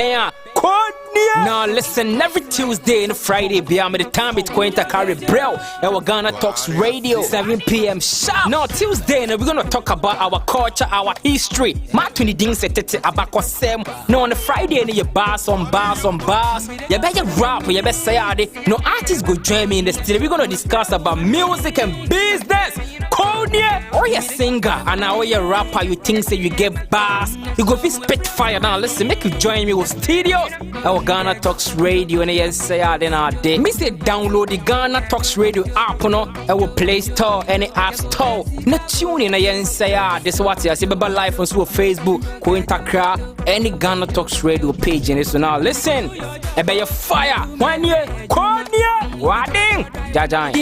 Bam. Now listen, every Tuesday and Friday, beyond the time it's going to carry bro. Our GhanaTalks Radio, 7 p.m. sharp. Now Tuesday, we're gonna talk about our culture, our history. Matuni ding setete abako sem. Now on the Friday, you bars on bars. You better rap, you better say it. No artists go join me in the studio. We're gonna discuss about music and business. Or you singer and now you rapper, you think say you get bars. You go be spit fire. Now listen, make you join me with studios. Our GhanaTalks Radio and you say then our day. Me say download the GhanaTalks Radio app no our Play Store and the App Store. No tune in and say this is what you say about live on Facebook, Instagram, any GhanaTalks Radio page and so now listen. About your fire. 1 year, Wading. Jajan.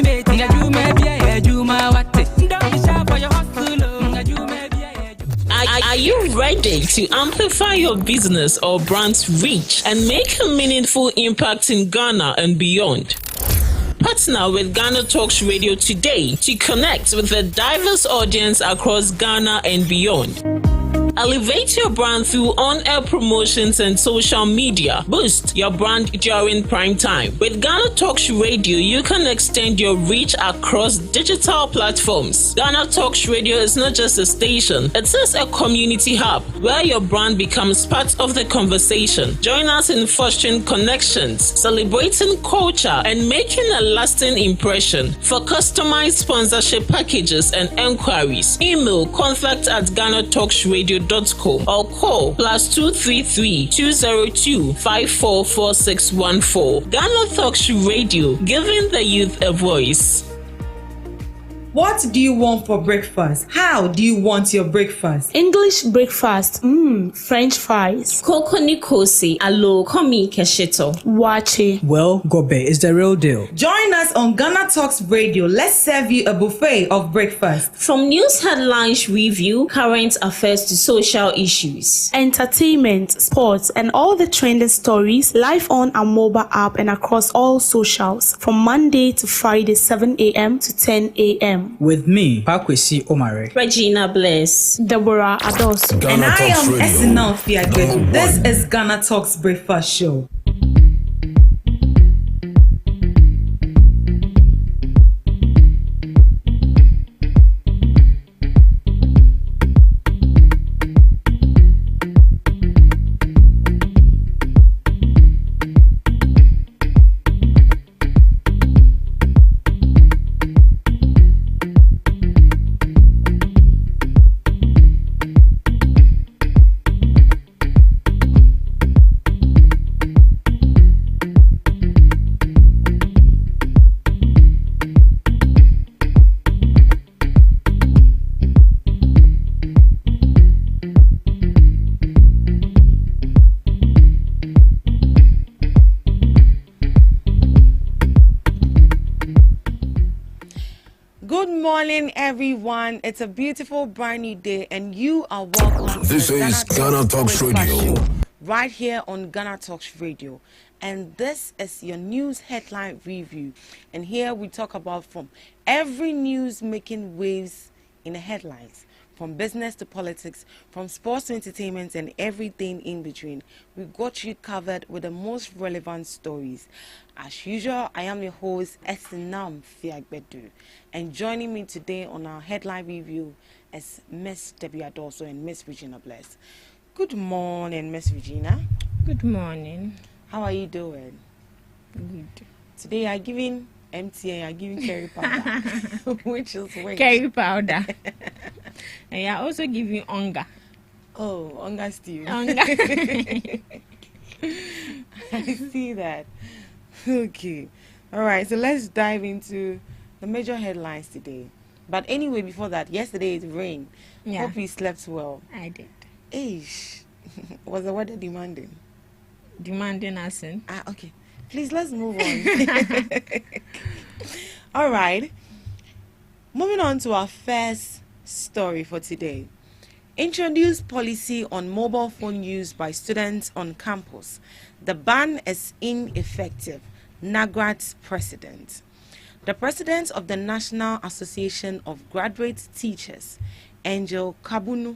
Are you ready to amplify your business or brand's reach and make a meaningful impact in Ghana and beyond? Partner with GhanaTalks Radio today to connect with a diverse audience across Ghana and beyond. Elevate your brand through on-air promotions and social media. Boost your brand during prime time. With GhanaTalks Radio, you can extend your reach across digital platforms. GhanaTalks Radio is not just a station, it is a community hub where your brand becomes part of the conversation. Join us in fostering connections, celebrating culture, and making a lasting impression. For customized sponsorship packages and enquiries, email contact@GhanaTalksRadio.com or call +233 202 544614. GhanaTalks Radio, giving the youth a voice. What do you want for breakfast? How do you want your breakfast? English breakfast, French fries. Koko Nikosi, alo komi kesheto. Wache. Well, Gobe is the real deal. Join us on GhanaTalks Radio. Let's serve you a buffet of breakfast. From news headlines review, current affairs to social issues. Entertainment, sports, and all the trending stories live on our mobile app and across all socials from Monday to Friday, 7 a.m. to 10 a.m. With me, Pakwesi Omare, Regina Bless, Deborah Adosu, and I am Esina Fiagbedu. This is GhanaTalks Breakfast Show. Good morning, everyone. It's a beautiful brand new day, and you are welcome. This is GhanaTalks Radio, right here on GhanaTalks Radio, and this is your news headline review. And here we talk about from every news making waves in the headlines, from business to politics, from sports to entertainment, and everything in between. We got you covered with the most relevant stories. As usual, I am your host, Esina Fiagbedu, and joining me today on our headline review is Miss Debbie Adoso and Miss Regina Bless. Good morning, Miss Regina. Good morning. How are you doing? Good. Today I'm giving MTN, I'm giving curry powder, which is weight. Curry powder. And you're also giving onga. Oh, onga stew. Onga. I see that. Okay. All right. So let's dive into the major headlines today. But anyway, before that, yesterday it rained. Yeah. Hope you slept well. I did. Ish. Was the weather demanding? Demanding us in. Okay. Please, let's move on. All right. Moving on to our first story for today. Introduce policy on mobile phone use by students on campus. The ban is ineffective. NAGRAT's president. The president of the National Association of Graduate Teachers, Angel Kabunu,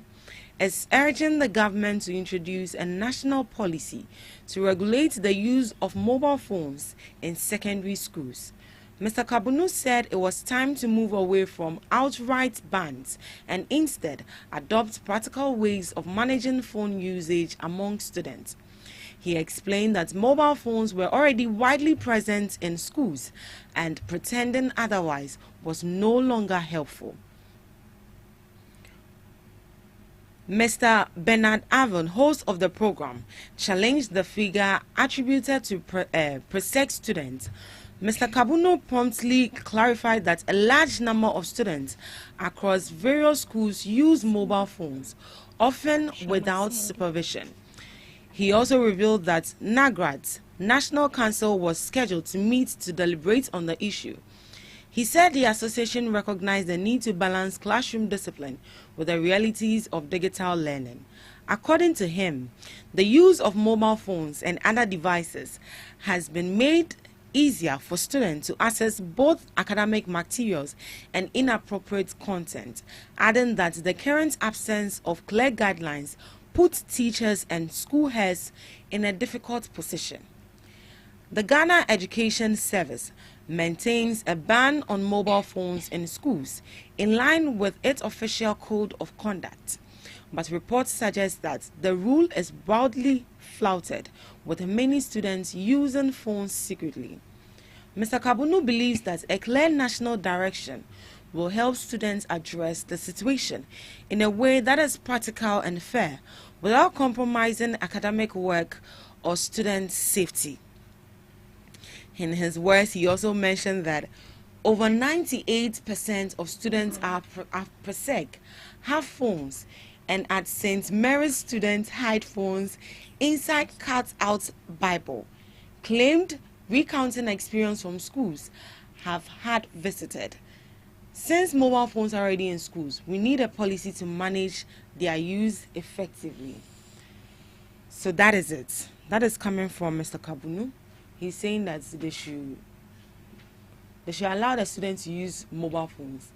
is urging the government to introduce a national policy to regulate the use of mobile phones in secondary schools. Mr. Kabunu said it was time to move away from outright bans and instead adopt practical ways of managing phone usage among students. He explained that mobile phones were already widely present in schools and pretending otherwise was no longer helpful. Mr. Bernard Avon, host of the program, challenged the figure attributed to pre-sec students. Mr. Kabunu promptly clarified that a large number of students across various schools use mobile phones, often without supervision. He also revealed that NAGRAD's National Council was scheduled to meet to deliberate on the issue. He said the association recognized the need to balance classroom discipline with the realities of digital learning. According to him, the use of mobile phones and other devices has been made easier for students to access both academic materials and inappropriate content, adding that the current absence of clear guidelines puts teachers and school heads in a difficult position. The Ghana Education Service maintains a ban on mobile phones in schools in line with its official code of conduct, but reports suggest that the rule is broadly flouted, with many students using phones secretly. Mr. Kabunu believes that a clear national direction will help students address the situation in a way that is practical and fair without compromising academic work or student safety. In his words, he also mentioned that over 98% of students are pre-sec have phones, and at St. Mary's students hide phones inside cut-out Bible. Claimed recounting experience from schools have had visited. Since mobile phones are already in schools, we need a policy to manage their use effectively. So that is it. That is coming from Mr. Kabunu. He's saying that they should allow the students to use mobile phones.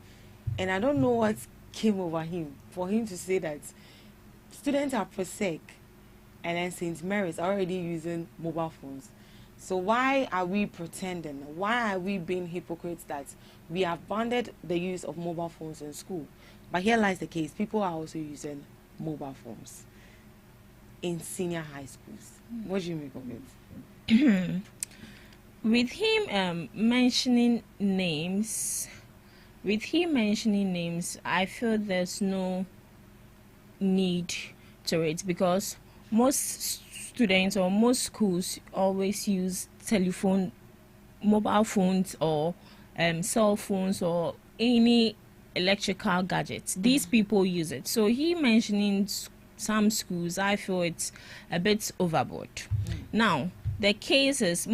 And I don't know what came over him for him to say that students are pre-sec and then St. Mary's are already using mobile phones. So why are we pretending? Why are we being hypocrites that we have banned the use of mobile phones in school? But here lies the case. People are also using mobile phones in senior high schools. What do you make of it? With him mentioning names, I feel there's no need to it, because most students or most schools always use mobile phones or cell phones or any electrical gadgets. These people use it. So he mentioning some schools, I feel it's a bit overboard. Now, the case is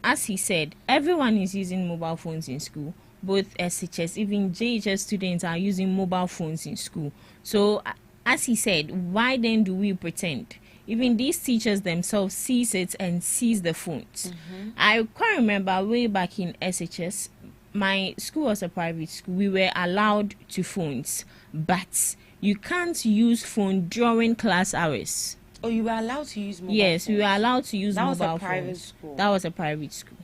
as he said, everyone is using mobile phones in school. Both SHS, even JHS students are using mobile phones in school. So, as he said, why then do we pretend? Even these teachers themselves sees it and sees the phones. I quite remember way back in SHS, my school was a private school. We were allowed to phones, but you can't use phone during class hours. Oh, you were allowed to use mobile Yes, phones? we were allowed to use mobile phones. That was a private school? That was a private school.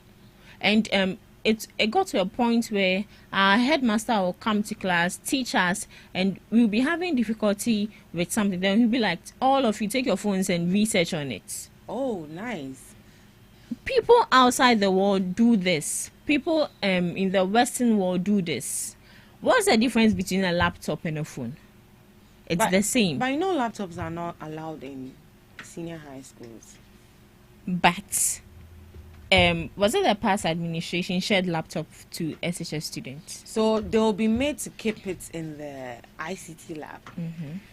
And it got to a point where our headmaster will come to class, teach us, and we'll be having difficulty with something. Then he'll be like, all of you take your phones and research on it. Oh, nice. People outside the world do this. People in the Western world do this. What's the difference between a laptop and a phone? It's the same. But you know laptops are not allowed in senior high schools. But was it the past administration shared laptop to SHS students? So they'll be made to keep it in the ICT lab.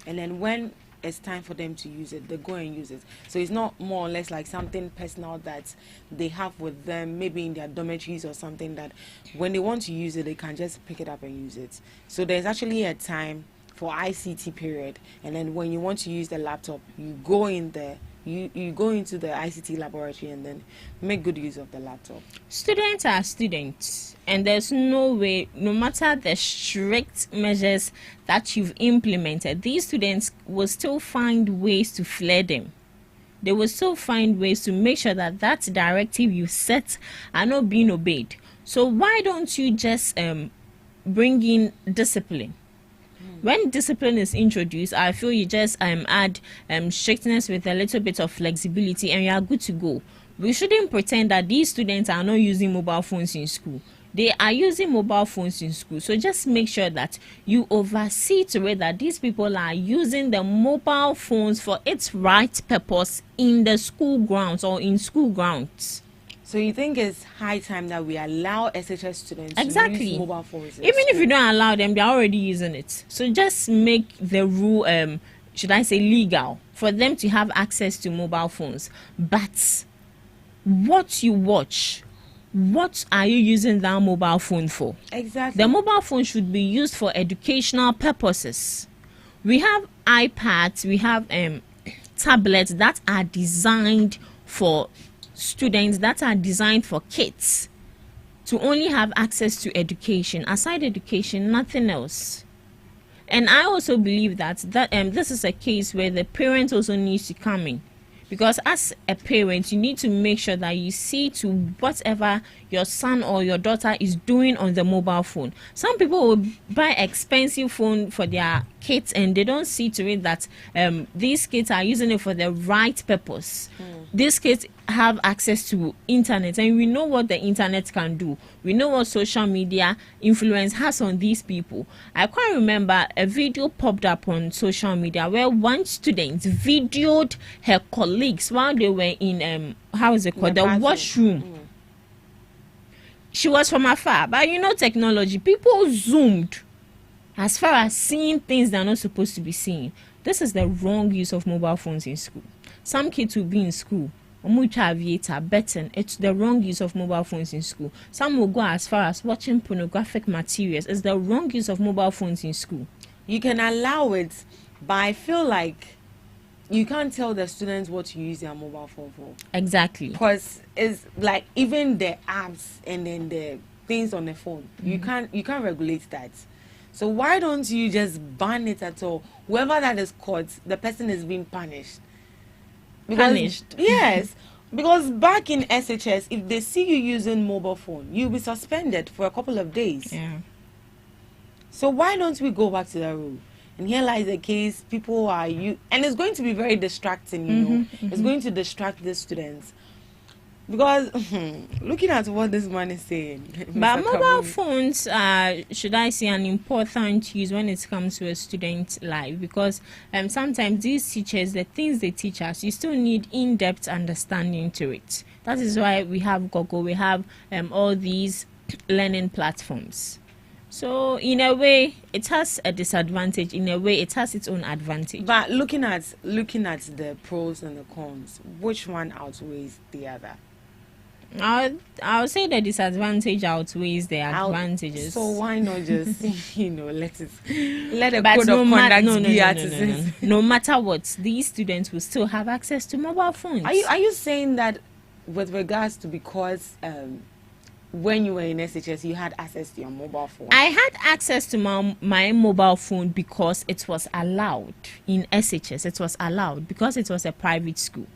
And then when it's time for them to use it, they go and use it. So it's not more or less like something personal that they have with them, maybe in their dormitories or something, that when they want to use it, they can just pick it up and use it. So there's actually a time for ICT period, and then when you want to use the laptop, you go in there You go into the ICT laboratory and then make good use of the laptop. Students are students, and there's no way, no matter the strict measures that you've implemented, these students will still find ways to flare them. They will still find ways to make sure that that directive you set are not being obeyed. So why don't you just bring in discipline? When discipline is introduced, I feel you just add strictness with a little bit of flexibility, and you are good to go. We shouldn't pretend that these students are not using mobile phones in school. They are using mobile phones in school. So just make sure that you oversee to it that these people are using the mobile phones for its right purpose in the school grounds or in school grounds. So you think it's high time that we allow SHS students to use mobile phones? Even if you don't allow them, they're already using it. So just make the rule, should I say, legal for them to have access to mobile phones. But what you watch, what are you using that mobile phone for? Exactly. The mobile phone should be used for educational purposes. We have iPads, we have tablets that are designed for students, that are designed for kids to only have access to education. Aside education, nothing else. And I also believe that this is a case where the parent also needs to come in, because as a parent you need to make sure that you see to whatever your son or your daughter is doing on the mobile phone. Some people will buy expensive phone for their kids and they don't see to it that these kids are using it for the right purpose. These kids have access to internet, and we know what the internet can do. We know what social media influence has on these people. I quite remember a video popped up on social media where one student videoed her colleagues while they were in the washroom. She was from afar, but you know technology, people zoomed as far as seeing things they're not supposed to be seeing. This is the wrong use of mobile phones in school. Some kids will be in school, betting. It's the wrong use of mobile phones in school. Some will go as far as watching pornographic materials. It's the wrong use of mobile phones in school. You can allow it, but I feel like you can't tell the students what to use their mobile phone for. Exactly. Because it's like even the apps and then the things on the phone, you can't regulate that. So why don't you just ban it at all? Whoever that is caught, the person is being punished. Yes. Because back in SHS, if they see you using mobile phone, you'll be suspended for a couple of days. Yeah. So why don't we go back to the rule? And here lies the case, people are and it's going to be very distracting, you know. It's going to distract the students. Because looking at what this man is saying, but mobile phones are, should I say, an important use when it comes to a student's life, because sometimes these teachers, the things they teach us, you still need in-depth understanding to it. That is why we have Google, we have all these learning platforms. So in a way, it has a disadvantage. In a way, it has its own advantage. But looking at the pros and the cons, which one outweighs the other? I'll say the disadvantage outweighs the advantages. So why not just let a code of conduct be artisans? No matter what, these students will still have access to mobile phones. Are you saying that with regards to because when you were in SHS, you had access to your mobile phone? I had access to my mobile phone because it was allowed in SHS. It was allowed because it was a private school.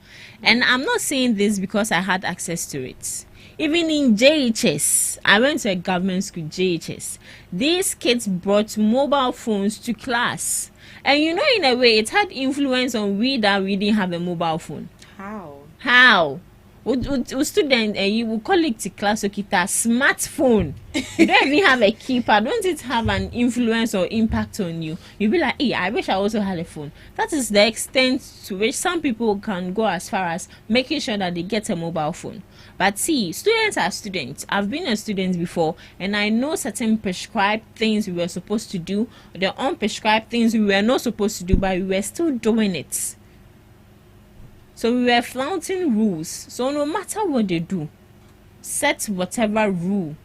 And I'm not saying this because I had access to it. Even in JHS, I went to a government school, JHS. These kids brought mobile phones to class. And you know, in a way, it had influence on we didn't have a mobile phone. How? Student, you will call it to class, okay, a smartphone. You don't even have a keypad. Don't it have an influence or impact on you? You'll be like, hey, I wish I also had a phone. That is the extent to which some people can go as far as making sure that they get a mobile phone. But see, students are students. I've been a student before, and I know certain prescribed things we were supposed to do, the unprescribed things we were not supposed to do, but we were still doing it. So we were flaunting rules. So no matter what they do, set whatever rule,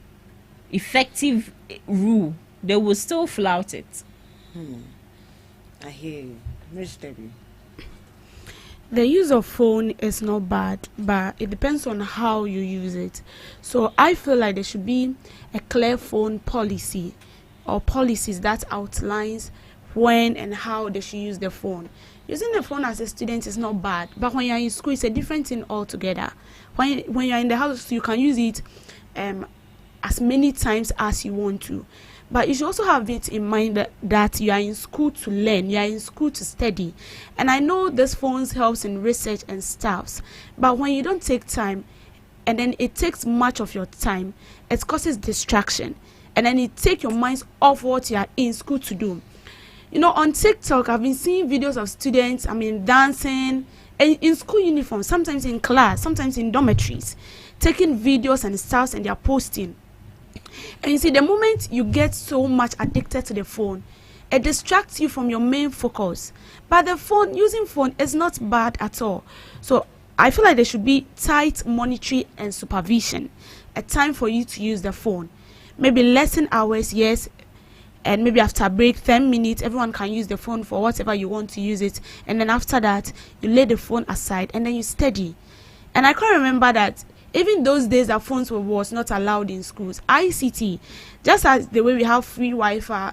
effective rule, they will still flout it. I hear you. Miss Debbie. The use of phone is not bad, but it depends on how you use it. So I feel like there should be a clear phone policy or policies that outlines when and how they should use the phone. Using the phone as a student is not bad, but when you're in school, it's a different thing altogether. When you're in the house, you can use it as many times as you want to. But you should also have it in mind that you are in school to learn, you are in school to study. And I know this phones helps in research and stuffs, but when you don't take time, and then it takes much of your time, it causes distraction. And then it takes your minds off what you are in school to do. You know, on TikTok, I've been seeing videos of students, dancing in school uniforms, sometimes in class, sometimes in dormitories, taking videos and stuffs, and they are posting. And you see, the moment you get so much addicted to the phone, it distracts you from your main focus. But using phone is not bad at all. So I feel like there should be tight monitoring and supervision. A time for you to use the phone. Maybe lesson hours, yes, and maybe after break, 10 minutes, everyone can use the phone for whatever you want to use it. And then after that, you lay the phone aside and then you study. And I can remember that even those days that phones was not allowed in schools, ICT, just as the way we have free Wi-Fi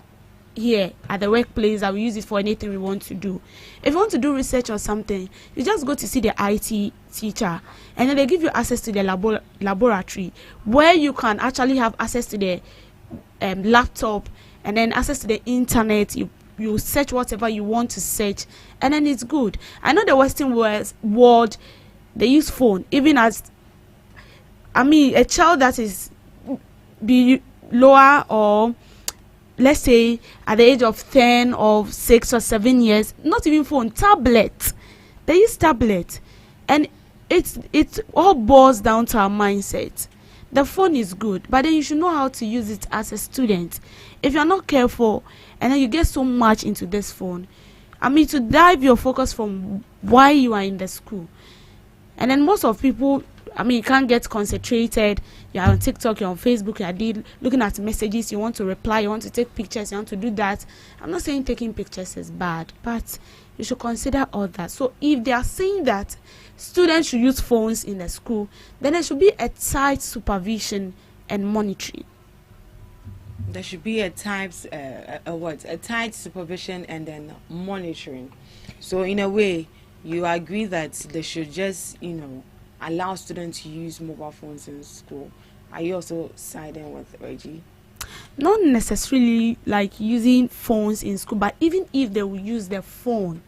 here at the workplace that we use it for anything we want to do. If you want to do research or something, you just go to see the IT teacher, and then they give you access to the laboratory where you can actually have access to the laptop, and then access to the internet. You search whatever you want to search, and then it's good. I know the Western world, they use phone even as a child that is lower, or let's say at the age of 10 or 6 or 7 years, not even phone, tablet. They use tablet, and it all boils down to our mindset. The phone is good, but then you should know how to use it as a student. If you're not careful, and then you get so much into this phone, to dive your focus from why you are in the school. And then most of people, you can't get concentrated. You're on TikTok, you're on Facebook, you're looking at messages, you want to reply, you want to take pictures, you want to do that. I'm not saying taking pictures is bad, but you should consider all that. So if they are saying that students should use phones in the school, then there should be a tight supervision and monitoring. There should be a tight supervision and then monitoring. So in a way, you agree that they should just, allow students to use mobile phones in school. Are you also siding with Reggie? Not necessarily like using phones in school, but even if they will use their phone,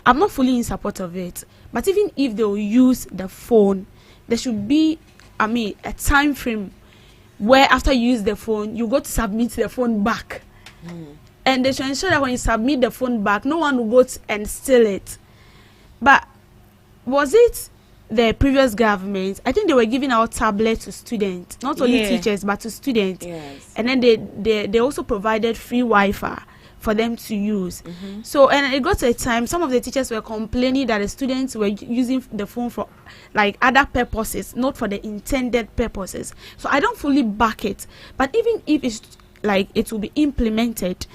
I'm not fully in support of it. But even if they will use the phone, there should be, a time frame where after you use the phone, you go to submit the phone back. And they should ensure that when you submit the phone back, no one will go and steal it. But was it the previous government? I think they were giving out tablets to students, not only teachers, but to students. Yes. And then they also provided free Wi-Fi for them to use. So, and it got to a time, some of the teachers were complaining that the students were using the phone for like other purposes, not for the intended purposes. So I don't fully back it. But even if it's like it will be implemented,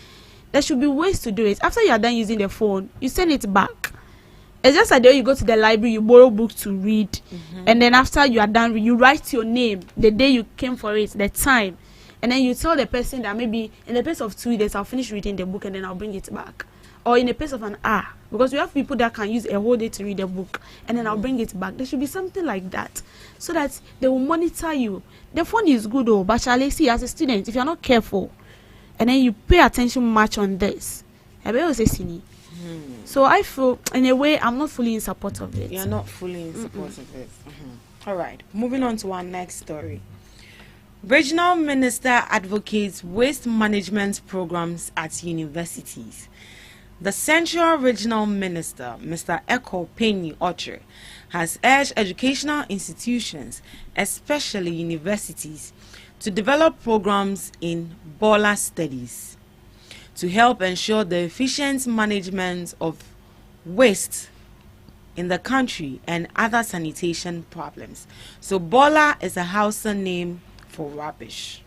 there should be ways to do it. After you are done using the phone, you send it back. It's just like the way you go to the library, you borrow books to read, and then after you are done, you write your name, the day you came for it, the time, and then you tell the person that maybe in the space of 2 days I'll finish reading the book and then I'll bring it back, or in the space of an hour, because we have people that can use a whole day to read a book and then I'll bring it back. There should be something like that, so that they will monitor you. The phone is good, but shall I see, as a student, if you're not careful, and then you pay attention much on this, I will say sini. So I feel, in a way, I'm not fully in support of it. You're not fully in support of it. All right. Moving on to our next story. Regional Minister advocates waste management programs at universities. The Central Regional Minister, Mr. Eko Penny Oche, has urged educational institutions, especially universities, to develop programs in boiler studies to help ensure the efficient management of waste in the country and other sanitation problems. So boiler is a Hausa name for rubbish.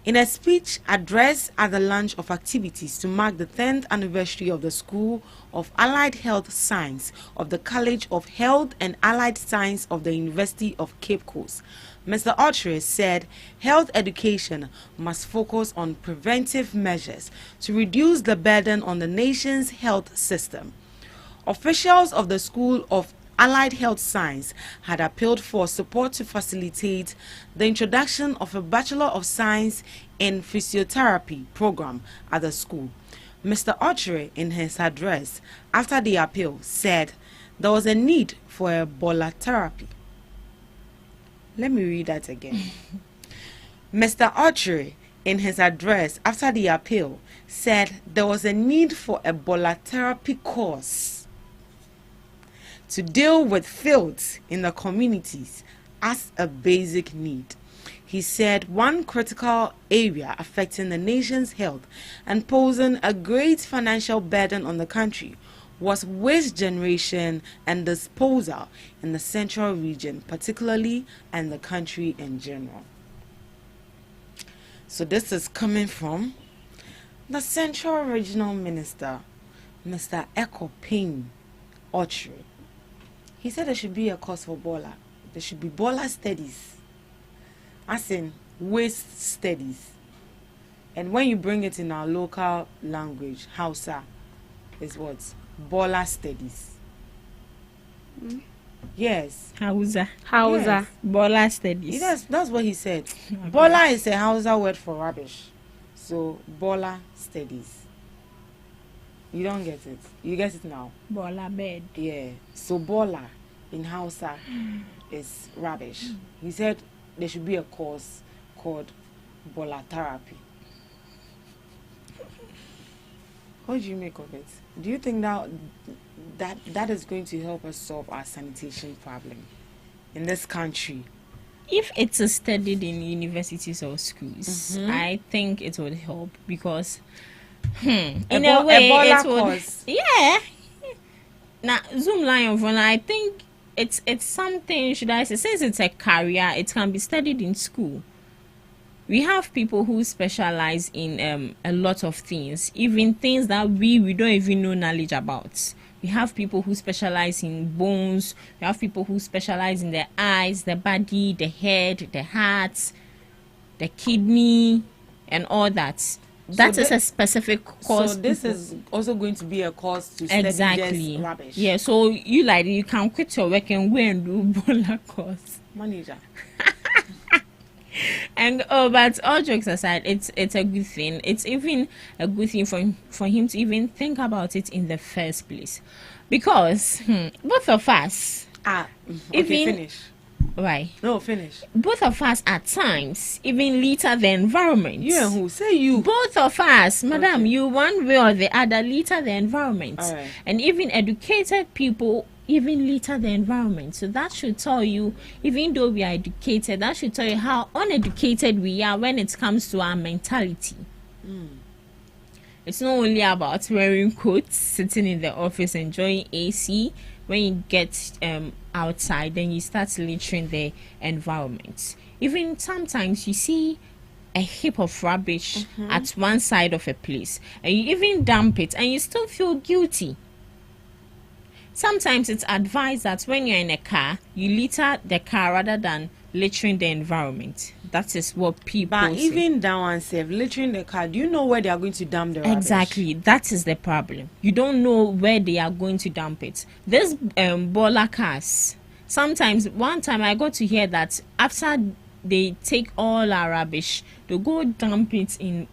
In a speech addressed at the launch of activities to mark the 10th anniversary of the School of Allied Health Science of the College of Health and Allied Science of the University of Cape Coast, Mr. Ottery said health education must focus on preventive measures to reduce the burden on the nation's health system. Officials of the School of Allied Health Science had appealed for support to facilitate the introduction of a Bachelor of Science in Physiotherapy program at the school. Mr. Ottery, in his address after the appeal, said there was a need for Ebola therapy. Let me read that again. Mr. Ottery, in his address after the appeal, said there was a need for Ebola therapy course to deal with fields in the communities as a basic need. He said one critical area affecting the nation's health and posing a great financial burden on the country was waste generation and disposal in the central region particularly and the country in general. So this is coming from the Central Regional Minister, Mr. Echo Payne Ottery. He said there should be a course for Bola. There should be Bola studies, as in waste studies. And when you bring it in our local language, Hausa, is what? Bola studies. Yes. Hausa. Yes. Bola studies. That's what he said. Bola is a Hausa word for rubbish. So, Bola studies. You don't get it. You get it now. Bola bed. Yeah. So Bola in Hausa is rubbish. He said there should be a course called Bola therapy. What do you make of it? Do you think that is going to help us solve our sanitation problem in this country? If it's studied in universities or schools, I think it would help because in a way it would course. Yeah. Now Zoom line of I think it's something, should I say, since it's a career, it can be studied in school. We have people who specialize in a lot of things, even things that we don't even know knowledge about. We have people who specialize in bones. We have people who specialize in the eyes, the body, the head, the heart, the kidney, and all that. That is a specific course. So this is also going to be a course to study just rubbish. Yeah, so you can quit your work and go and do Bola course. Manager. And but all jokes aside, it's a good thing. It's even a good thing for him to even think about it in the first place, because both of us finish. Why? No, finish. Both of us at times even litter the environment. You and who? Say you. Both of us, madam, you one way or the other litter the environment. Right. And even educated people even litter the environment. So that should tell you, even though we are educated, that should tell you how uneducated we are when it comes to our mentality. It's not only about wearing coats, sitting in the office, enjoying AC. When you get outside, then you start littering the environment. Even sometimes you see a heap of rubbish at one side of a place, and you even dump it, and you still feel guilty. Sometimes it's advised that when you're in a car, you litter the car rather than littering the environment. That is what people say. Even that one safe, littering the car, do you know where they are going to dump the rubbish? Exactly, that is the problem. You don't know where they are going to dump it. This Bola cars, sometimes, one time I got to hear that after they take all our rubbish, they go dump it in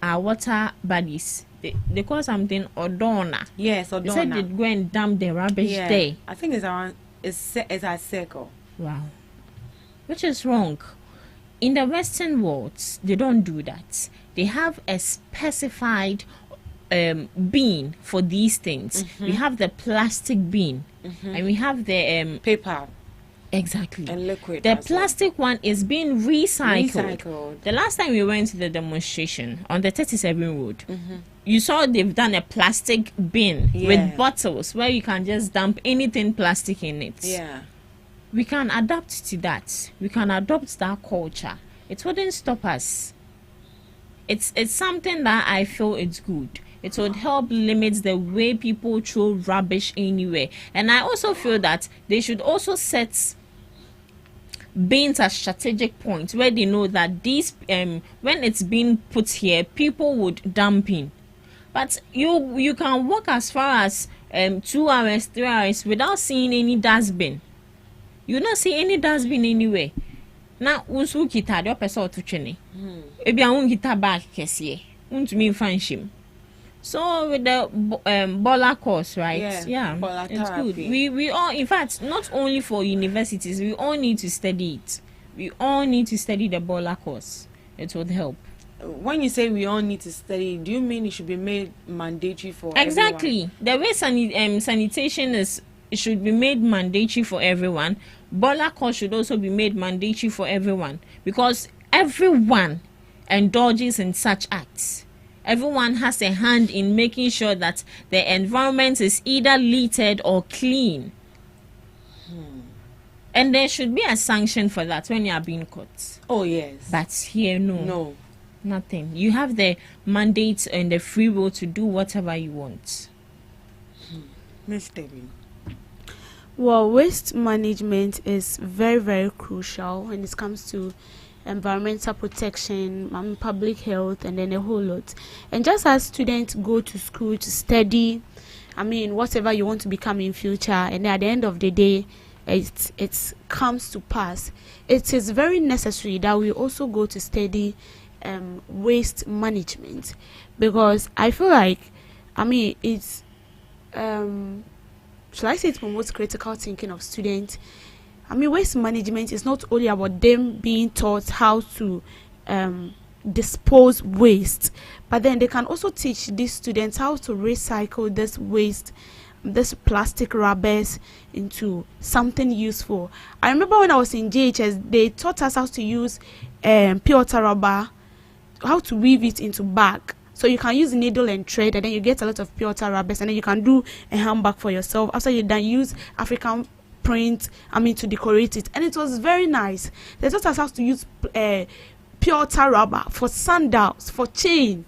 our water bodies. They call something Odona. Yes, Odona. They said they'd go and dump the rubbish there. I think it's a circle. Wow. Which is wrong. In the Western world, they don't do that. They have a specified bin for these things. We have the plastic bin, and we have the paper. Exactly. And liquid. The plastic one is being recycled. The last time we went to the demonstration on the 37 road, you saw they've done a plastic bin with bottles where you can just dump anything plastic in it. Yeah. We can adapt to that. We can adopt that culture. It wouldn't stop us. it's something that I feel it's good. It would help limit the way people throw rubbish anywhere. And I also feel that they should also set bins at strategic points where they know that these when it's being put here, people would dump in. But you can walk as far as 2 hours, 3 hours without seeing any dustbin. You not see any dustbin anywhere. Now unsu kita de person to twene. Ebi an kita bag kese. Untumi fan shim. So with the Bola course, right? Yeah, it's good. We all, in fact, not only for universities, we all need to study it. We all need to study the Bola course. It would help. When you say we all need to study, do you mean it should be made mandatory for exactly everyone? The way sanitation is, it should be made mandatory for everyone. Bola course should also be made mandatory for everyone, because everyone indulges in such acts. Everyone has a hand in making sure that the environment is either littered or clean. And there should be a sanction for that when you are being caught. Oh, yes. But here, No. Nothing. You have the mandate and the free will to do whatever you want. Miss Debbie. Well, waste management is very, very crucial when it comes to environmental protection, public health, and then a whole lot. And just as students go to school to study, whatever you want to become in future, and at the end of the day, it comes to pass, it is very necessary that we also go to study waste management, because I feel like it's should I say it promotes critical thinking of students. Waste management is not only about them being taught how to dispose waste, but then they can also teach these students how to recycle this waste, this plastic rubbers, into something useful. I remember when I was in JHS, they taught us how to use pure water rubber, how to weave it into bag. So you can use needle and thread, and then you get a lot of pure water rubbers, and then you can do a handbag for yourself. After you then use African print to decorate it, and it was very nice. They taught us how to use pure water rubber for sandals, for chain.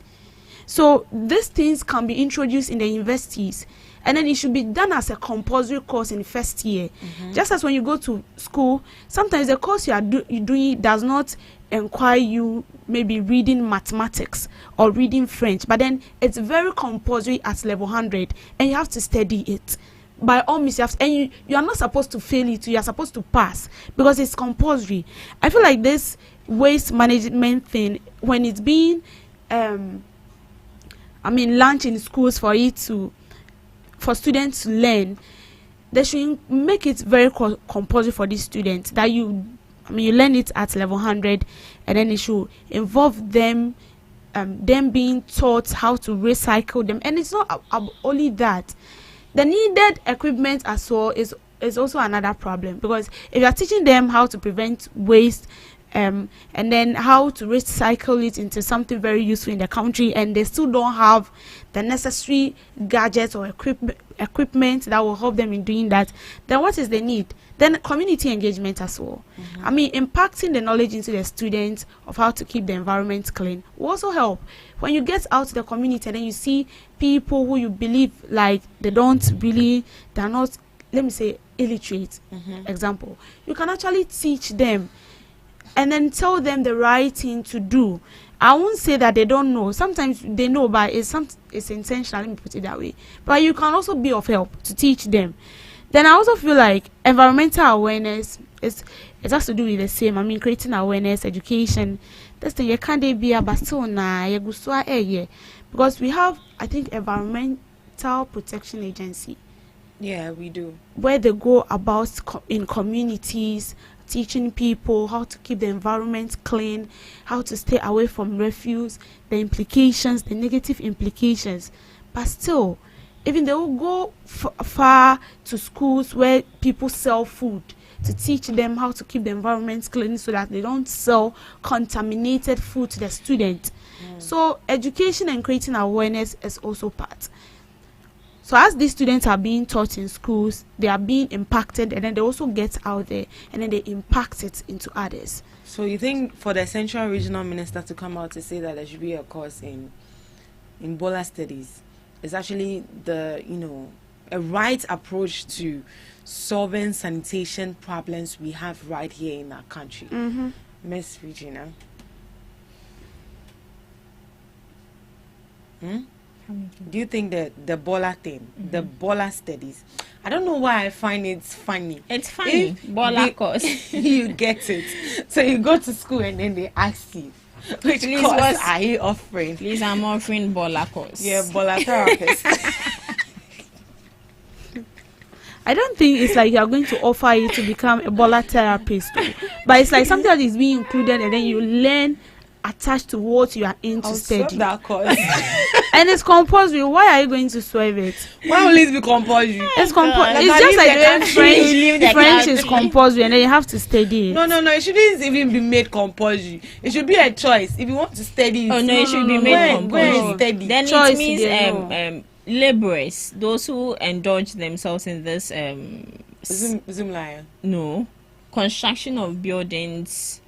So these things can be introduced in the universities, and then it should be done as a compulsory course in first year. Just as when you go to school, sometimes the course you are doing does not require you maybe reading mathematics or reading French, but then it's very compulsory at level 100, and you have to study it. By all means, you are not supposed to fail it, you are supposed to pass, because it's compulsory. I feel like this waste management thing, when it's being launched in schools for students to learn, they should make it very compulsory for these students, that you learn it at level 100, and then it should involve them being taught how to recycle them. And it's not only that. The needed equipment as well is also another problem, because if you are teaching them how to prevent waste and then how to recycle it into something very useful in the country, and they still don't have the necessary gadgets or equipment that will help them in doing that, then what is the need? Then community engagement as well. Impacting the knowledge into the students of how to keep the environment clean will also help. When you get out to the community and then you see people who you believe like they're not, let me say, illiterate, example, you can actually teach them and then tell them the right thing to do. I won't say that they don't know. Sometimes they know, but it's intentional. Let me put it that way. But you can also be of help to teach them. Then I also feel like environmental awareness it has to do with the same. Creating awareness, education. That's the you can't be a basona because we have, I think, Environmental Protection Agency. Yeah, we do. Where they go about in communities, teaching people how to keep the environment clean, how to stay away from refuse, the implications, the negative implications. But still, even they will go far to schools where people sell food to teach them how to keep the environment clean so that they don't sell contaminated food to the students. So education and creating awareness is also part. So as these students are being taught in schools, they are being impacted, and then they also get out there and then they impact it into others. So you think for the Central Regional Minister to come out to say that there should be a course in Bola studies is actually a right approach to solving sanitation problems we have right here in our country? Miss Regina? Do you think that the Bola thing, the Bola studies, I don't know why I find it funny. It's funny. Bola course. You get it. So you go to school and then they ask you, which course are you offering? Please, I'm offering Bola course. Yeah, Bola therapist. I don't think it's like you are going to offer you to become a Bola therapist, but it's like something that is being included, and then you learn attached to what you are into studying. That course. And it's compulsory. Why are you going to swerve it? Why will it be compulsory? It's compulsory. It's just like the French is compulsory, and then you have to study it. No. It shouldn't even be made compulsory. It should be a choice. If you want to study it. Oh no, it should be made compulsory. Study. Then Choice, it means laborers, those who indulge themselves in this Zoom lion. No, construction of buildings.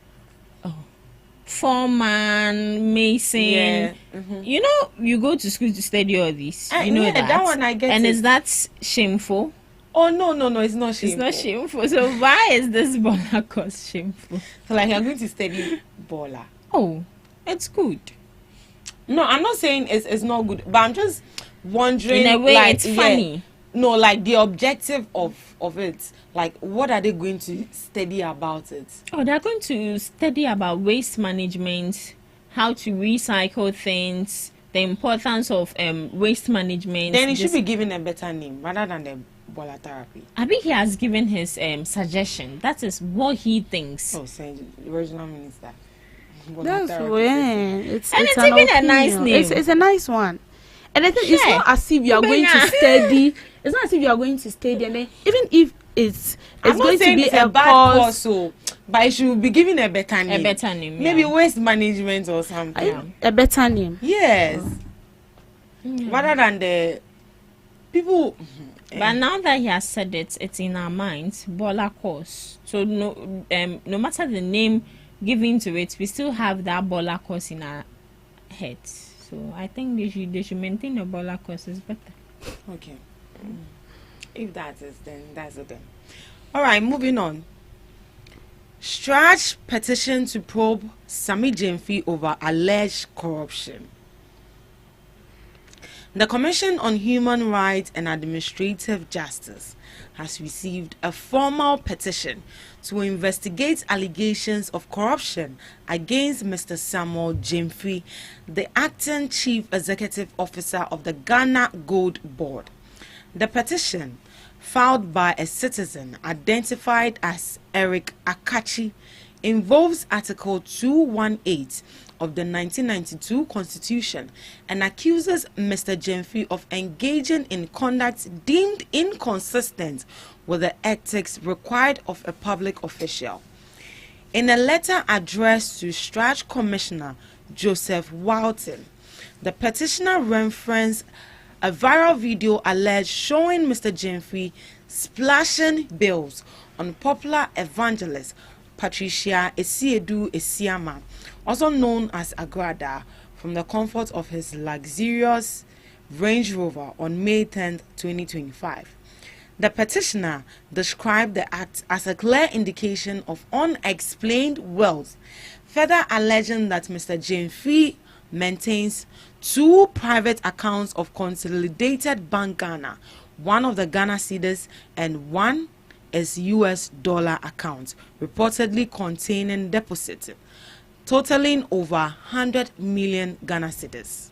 Foreman, mason. Yeah. You know, you go to school to study all this. You know that one I get. And it. is that shameful? Oh no, it's not shameful. It's not shameful. So why is this Bola course shameful? So like you're going to study Bola. Oh, it's good. No, I'm not saying it's not good, but I'm just wondering. In a way, like, it's funny. No, like the objective of it. Like, what are they going to study about it? Oh, they're going to study about waste management, how to recycle things, the importance of waste management. Then it should be given a better name rather than the Bola therapy. I think he has given his suggestion. That is what he thinks. Oh, saying the original minister. That's when it's even a nice name. It's a nice one. And I think it's not as if you are going to study. It's not as if you are going to study, and then even if it's going to be a bad course, so, but it should be given a better name. A better name, maybe waste management or something. A better name. Yes. Rather than the people. But now that he has said it, it's in our minds. Bola course. So no matter the name given to it, we still have that Bola course in our heads. So I think they should maintain a Bola course. It's better. Okay. If that is, then that's it then. All right, moving on. Stratch petition to probe Sammy Gyamfi over alleged corruption. The Commission on Human Rights and Administrative Justice has received a formal petition to investigate allegations of corruption against Mr. Samuel Gyamfi, the acting Chief Executive Officer of the Ghana Gold Board. The petition, filed by a citizen identified as Eric Akachi, involves Article 218 of the 1992 Constitution and accuses Mr. Gyamfi of engaging in conduct deemed inconsistent with the ethics required of a public official. In a letter addressed to Stratch Commissioner Joseph Walton, the petitioner referenced a viral video alleged showing Mr. Gyamfi splashing bills on popular evangelist Patricia Esiedu Esiama, also known as Agrada, from the comfort of his luxurious Range Rover on May 10, 2025. The petitioner described the act as a clear indication of unexplained wealth, further alleging that Mr. Gyamfi maintains 2 private accounts of Consolidated Bank Ghana, one of the Ghana cedis and one is US dollar account, reportedly containing deposits totaling over 100 million Ghana cedis.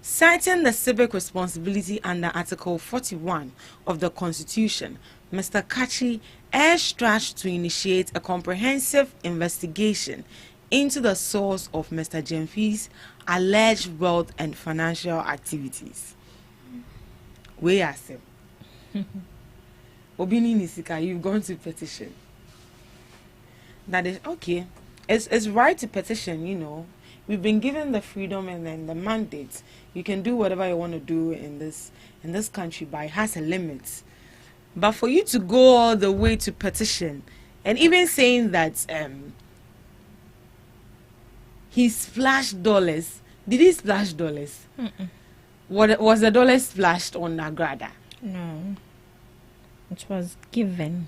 Citing the civic responsibility under Article 41 of the Constitution, Mr. Kachi urged Stratch to initiate a comprehensive investigation into the source of Mr. Gyamfi's alleged wealth and financial activities. We ask him. Obini Nisika, you've gone to petition. That is okay. It's right to petition, we've been given the freedom and then the mandate. You can do whatever you want to do in this country, but it has a limit. But for you to go all the way to petition, and even saying that he splashed dollars. Did he splash dollars? What was the dollars splashed on Agrada? No, it was given.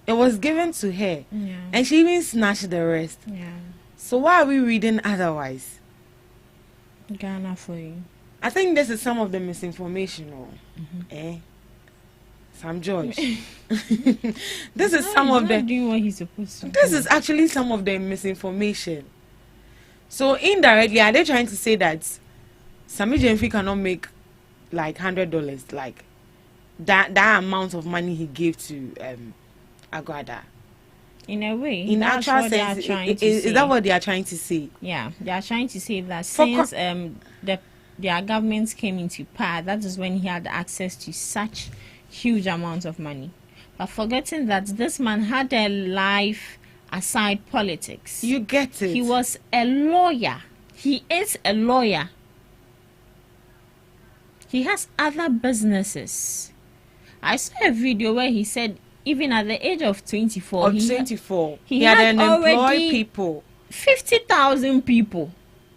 It was given to her, Yeah. and she even snatched the rest. Yeah. So why are we reading otherwise? Ghana for you. I think this is some of the misinformation. Sam George. This is some He's of the. not doing what he's supposed to. This is actually some of the misinformation. So indirectly, are they trying to say that Sami Jenfi cannot make like $100, like that amount of money he gave to Aguada? In a way, In that's actual what they are sense, trying to is say. that what they are trying to say? Yeah, they are trying to say that For since their government came into power, that is when he had access to such huge amounts of money. But forgetting that this man had a life aside politics. You get it. He was a lawyer. He is a lawyer. He has other businesses. I saw a video where he said even at the age of 24, Of 24, he he had had employed already people. 50,000 people,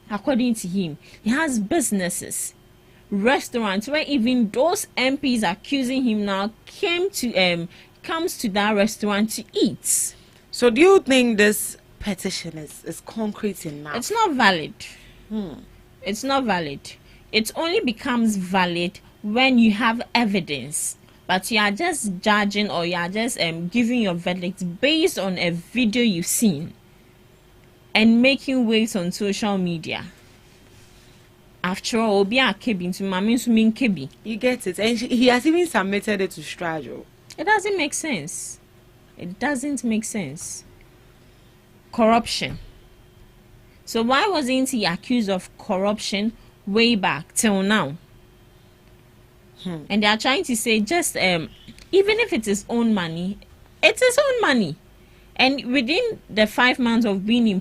according to him. He has businesses, restaurants where even those MPs accusing him now comes to that restaurant to eat. So do you think this petition is concrete enough? It's not valid. It's not valid. It only becomes valid when you have evidence. But you are just judging, or you are just giving your verdict based on a video you've seen and making waves on social media. After all, Obi Akebi to Mami Sumin Kebi. You get it. And he has even submitted it to Strajo. It doesn't make sense. It doesn't make sense. Corruption. So why wasn't he accused of corruption way back till now? And they are trying to say just even if it is own money, it is own money. And within the 5 months of being in